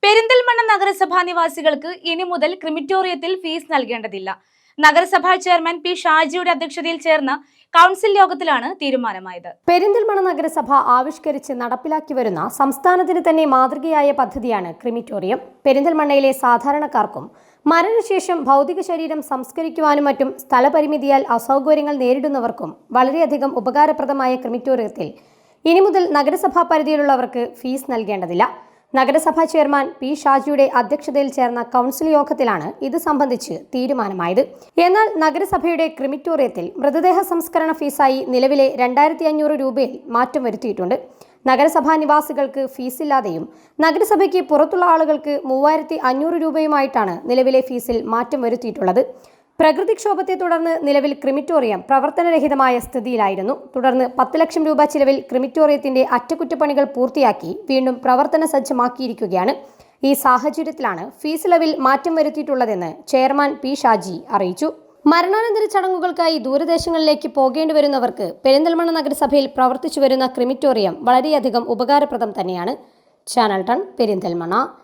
പെരിന്തൽമണ്ണ നഗരസഭാ നിവാസികൾക്ക് ഇനി മുതൽ ക്രിമിറ്റോറിയത്തിൽ ഫീസ് നൽകേണ്ടതില്ല. നഗരസഭാ ചെയർമാൻ പി ഷാജിയുടെ അധ്യക്ഷതയിൽ ചേർന്ന കൗൺസിൽ യോഗത്തിലാണ് തീരുമാനമായത്. പെരിന്തൽമണ്ണ നഗരസഭ ആവിഷ്കരിച്ച് നടപ്പിലാക്കി വരുന്ന സംസ്ഥാനത്തിന് തന്നെ മാതൃകയായ പദ്ധതിയാണ് ക്രിമിറ്റോറിയം. പെരിന്തൽമണ്ണയിലെ സാധാരണക്കാർക്കും മരണശേഷം ഭൗതിക ശരീരം സംസ്കരിക്കുവാനും മറ്റും സ്ഥലപരിമിതിയാൽ അസൗകര്യങ്ങൾ നേരിടുന്നവർക്കും വളരെയധികം ഉപകാരപ്രദമായ ക്രിമിറ്റോറിയത്തിൽ ഇനി മുതൽ നഗരസഭാ പരിധിയിലുള്ളവർക്ക് ഫീസ് നൽകേണ്ടതില്ല. നഗരസഭാ ചെയർമാൻ പി ഷാജിയുടെ അധ്യക്ഷതയിൽ ചേർന്ന കൗൺസിൽ യോഗത്തിലാണ് ഇത് സംബന്ധിച്ച് തീരുമാനമായത്. എന്നാൽ നഗരസഭയുടെ ക്രിമിറ്റോറിയത്തിൽ മൃതദേഹ സംസ്കരണ ഫീസായി നിലവിലെ 2500 രൂപയിൽ മാറ്റം വരുത്തിയിട്ടുണ്ട്. നഗരസഭാ നിവാസികൾക്ക് ഫീസില്ലാതെയും നഗരസഭയ്ക്ക് പുറത്തുള്ള ആളുകൾക്ക് 3500 രൂപയുമായിട്ടാണ് നിലവിലെ ഫീസിൽ മാറ്റം വരുത്തിയിട്ടുള്ളത്. പ്രകൃതിക്ഷോഭത്തെ തുടർന്ന് നിലവിൽ ക്രിമിറ്റോറിയം പ്രവർത്തനരഹിതമായ സ്ഥിതിയിലായിരുന്നു. തുടർന്ന് 10 ലക്ഷം രൂപ ചിലവിൽ ക്രിമിറ്റോറിയത്തിന്റെ അറ്റകുറ്റപ്പണികൾ പൂർത്തിയാക്കി വീണ്ടും പ്രവർത്തന സജ്ജമാക്കിയിരിക്കുകയാണ്. ഈ സാഹചര്യത്തിലാണ് ഫീസ് ഇളവിൽ മാറ്റം വരുത്തിയിട്ടുള്ളതെന്ന് ചെയർമാൻ പി ഷാജി അറിയിച്ചു. മരണാനന്തര ചടങ്ങുകൾക്കായി ദൂരദേശങ്ങളിലേക്ക് പോകേണ്ടി വരുന്നവർക്ക് പെരിന്തൽമണ്ണ നഗരസഭയിൽ പ്രവർത്തിച്ചു വരുന്ന ക്രിമിറ്റോറിയം വളരെയധികം ഉപകാരപ്രദം തന്നെയാണ്. ചാനൽ 10 പെരിന്തൽമണ്ണ.